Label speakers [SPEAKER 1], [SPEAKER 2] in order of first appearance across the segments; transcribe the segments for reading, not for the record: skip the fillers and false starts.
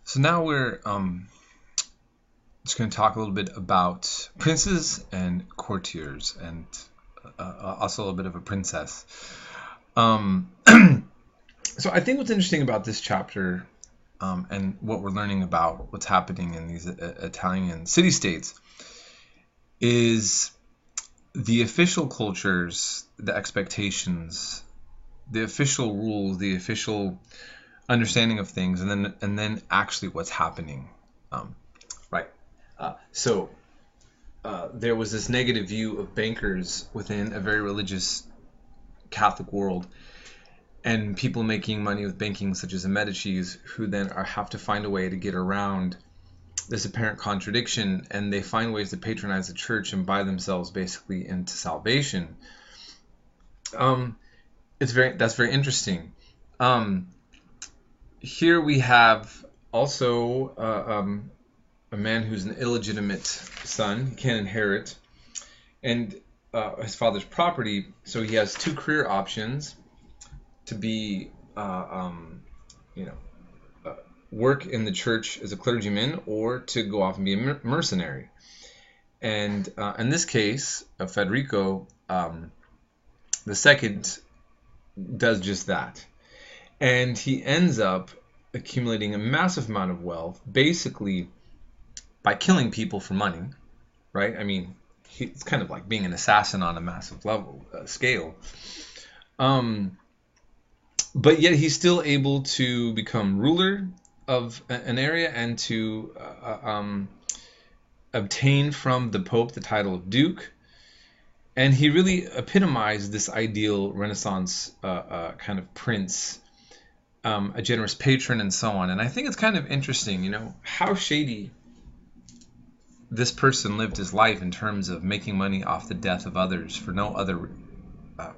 [SPEAKER 1] So now we're just going to talk a little bit about princes and courtiers, and also a little bit of a princess. So I think what's interesting about this chapter and what we're learning about what's happening in these Italian city-states is the official cultures, the expectations, the official rules, the official understanding of things, and then actually what's happening. Right. So there was this negative view of bankers within a very religious Catholic world, and people making money with banking, such as the Medicis, who then have to find a way to get around this apparent contradiction, and they find ways to patronize the church and buy themselves basically into salvation. That's very interesting. Here we have also a man who's an illegitimate son. He can't inherit, and his father's property. So he has two career options: to be, work in the church as a clergyman, or to go off and be a mercenary. And in this case, Federico the second does just that, and he ends up accumulating a massive amount of wealth, basically by killing people for money, right? I mean, it's kind of like being an assassin on a massive scale. But yet he's still able to become ruler of an area and to obtain from the Pope the title of Duke. And he really epitomized this ideal Renaissance kind of prince, a generous patron, and so on. And I think it's kind of interesting, how shady this person lived his life in terms of making money off the death of others for no other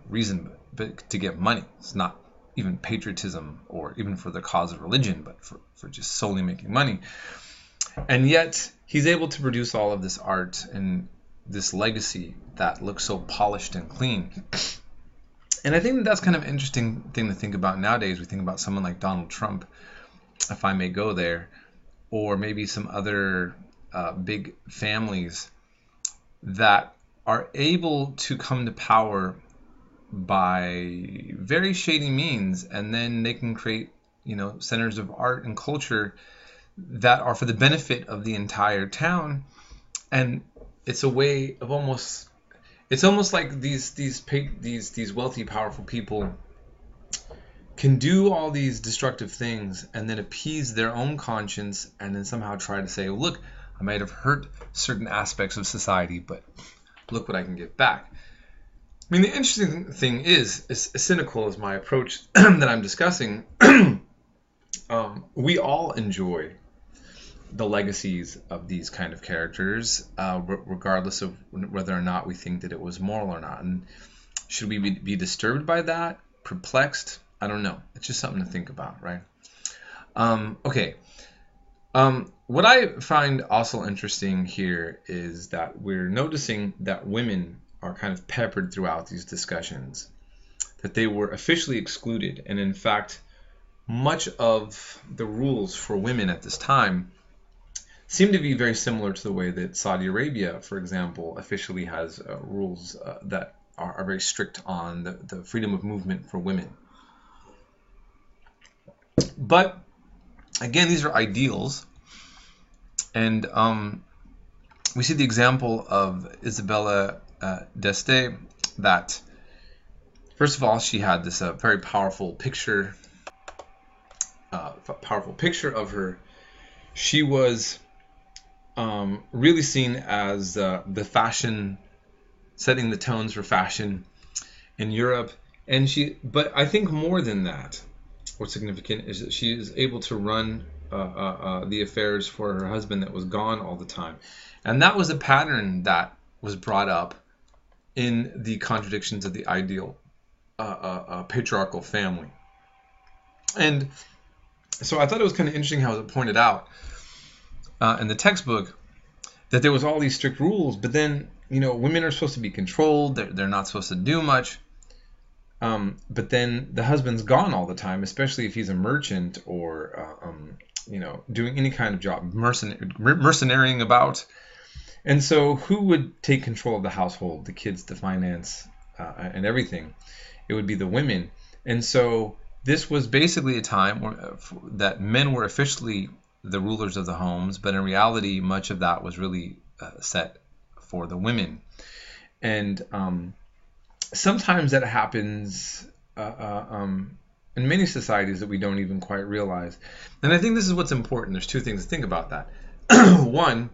[SPEAKER 1] reason but to get money. It's not even patriotism or even for the cause of religion, but for just solely making money. And yet he's able to produce all of this art and this legacy that looks so polished and clean. And I think that's kind of an interesting thing to think about nowadays. We think about someone like Donald Trump, if I may go there, or maybe some other big families that are able to come to power by very shady means, and then they can create, centers of art and culture that are for the benefit of the entire town. And it's a way of it's almost like these wealthy, powerful people can do all these destructive things and then appease their own conscience, and then somehow try to say, look, I might have hurt certain aspects of society, but look what I can get back. I mean, the interesting thing is, as cynical as my approach that I'm discussing, we all enjoy the legacies of these kind of characters, regardless of whether or not we think that it was moral or not. And should we be disturbed by that? Perplexed? I don't know. It's just something to think about, right? Okay. What I find also interesting here is that we're noticing that women are kind of peppered throughout these discussions, that they were officially excluded. And in fact, much of the rules for women at this time seem to be very similar to the way that Saudi Arabia, for example, officially has rules that are very strict on the freedom of movement for women. But again, these are ideals. And we see the example of Isabella d'Este, that first of all, she had this very powerful picture of her. She was really seen as the fashion, setting the tones for fashion in Europe. But I think more than that, what's significant is that she is able to run the affairs for her husband that was gone all the time. And that was a pattern that was brought up in the contradictions of the ideal patriarchal family. And so I thought it was kind of interesting how it was pointed out in the textbook that there was all these strict rules, but then, women are supposed to be controlled, they're not supposed to do much. But then the husband's gone all the time, especially if he's a merchant or doing any kind of job, mercenarying about. And so who would take control of the household, the kids, the finance, and everything? It would be the women. And so this was basically a time that men were officially the rulers of the homes, but in reality, much of that was really set for the women. And sometimes that happens in many societies that we don't even quite realize. And I think this is what's important. There's two things to think about that. One,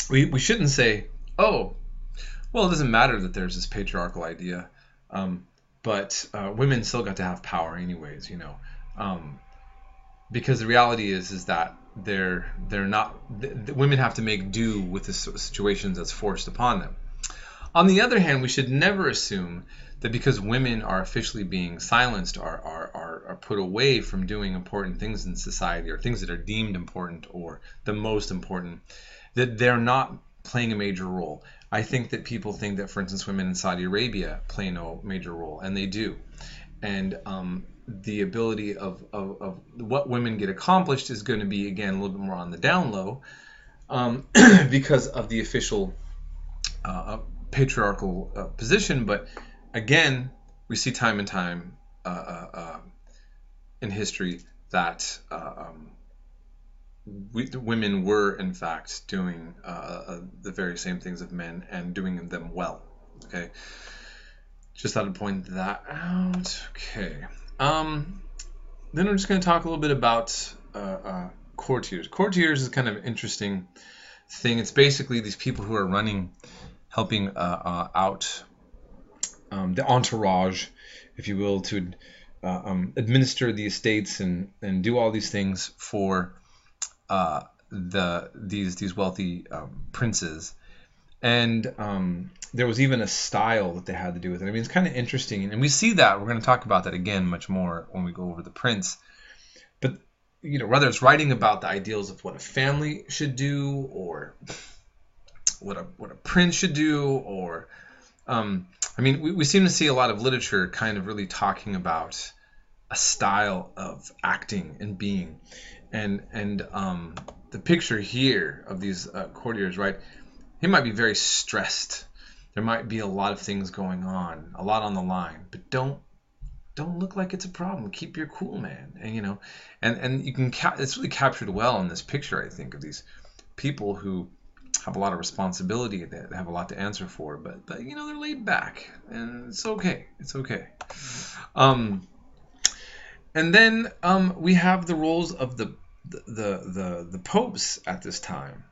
[SPEAKER 1] we shouldn't say, oh, well, it doesn't matter that there's this patriarchal idea, but women still got to have power anyways, because the reality is that they're not. The women have to make do with the situations that's forced upon them. On the other hand, we should never assume that because women are officially being silenced, are put away from doing important things in society, or things that are deemed important or the most important, that they're not playing a major role. I think that people think that, for instance, women in Saudi Arabia play no major role, and they do. And the ability of what women get accomplished is going to be, again, a little bit more on the down low, because of the official patriarchal position. But again, we see time and time in history that women were in fact doing the very same things of men, and doing them well. Okay, just thought I'd point that out. Okay, then we're just going to talk a little bit about courtiers. Courtiers is kind of an interesting thing. It's basically these people who are helping out the entourage, if you will, to administer the estates and do all these things for these wealthy princes. And there was even a style that they had to do with it. I mean, it's kind of interesting, and we see that. We're going to talk about that again much more when we go over the prince. But whether it's writing about the ideals of what a family should do, or what a prince should do, or we seem to see a lot of literature kind of really talking about a style of acting and being, and the picture here of these courtiers, right? He might be very stressed. There might be a lot of things going on, a lot on the line, but don't look like it's a problem. Keep your cool, man. And you can it's really captured well in this picture, I think, of these people who have a lot of responsibility, they have a lot to answer for, but they're laid back, and it's okay. It's okay. And then we have the roles of the popes at this time.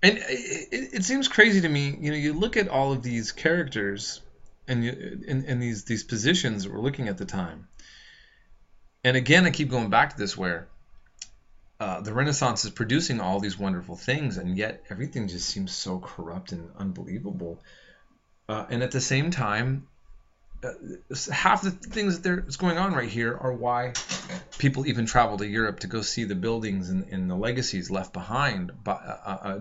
[SPEAKER 1] And it seems crazy to me. You look at all of these characters and in these positions that we're looking at the time. And again, I keep going back to this, where the Renaissance is producing all these wonderful things, and yet everything just seems so corrupt and unbelievable. And at the same time, half the things that's going on right here are why people even travel to Europe to go see the buildings and the legacies left behind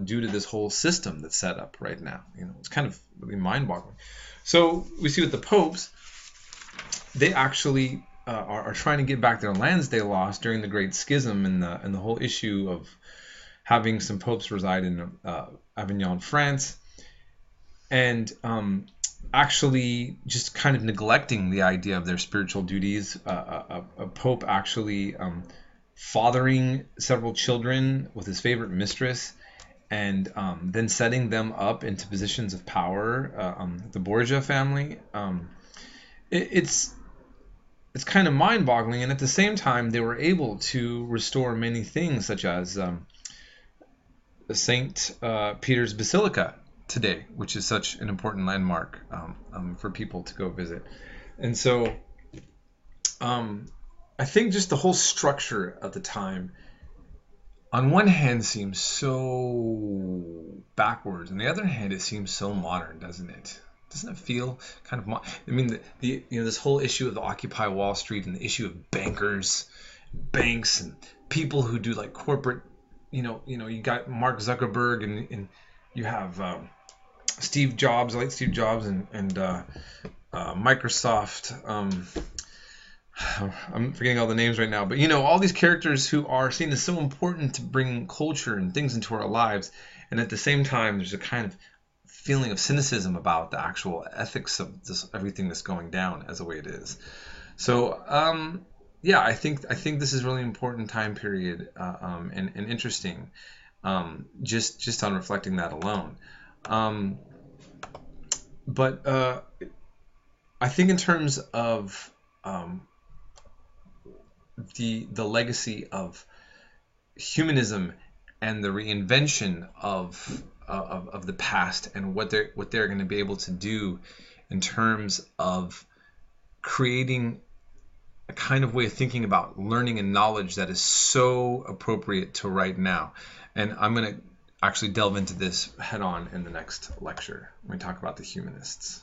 [SPEAKER 1] due to this whole system that's set up right now. It's kind of really mind-boggling. So we see with the popes, they actually are trying to get back their lands they lost during the Great Schism, and the whole issue of having some popes reside in Avignon, France, and actually just kind of neglecting the idea of their spiritual duties. A pope actually fathering several children with his favorite mistress, and then setting them up into positions of power. The Borgia family. It's kind of mind-boggling, and at the same time, they were able to restore many things, such as St. Peter's Basilica today, which is such an important landmark for people to go visit. And so I think just the whole structure of the time, on one hand, seems so backwards. On the other hand, it seems so modern, doesn't it? Doesn't it feel kind of this whole issue of the Occupy Wall Street, and the issue of banks, and people who do like corporate, you got Mark Zuckerberg, and you have Steve Jobs. I like Steve Jobs, and Microsoft. I'm forgetting all the names right now, but all these characters who are seen as so important to bring culture and things into our lives, and at the same time, there's a kind of feeling of cynicism about the actual ethics of this, everything that's going down as the way it is. So, yeah, I think this is a really important time period, and interesting, just on reflecting that alone. Um, but I think in terms of the legacy of humanism and the reinvention of the past, and what they're going to be able to do in terms of creating a kind of way of thinking about learning and knowledge that is so appropriate to right now. And I'm going to actually delve into this head on in the next lecture when we talk about the humanists.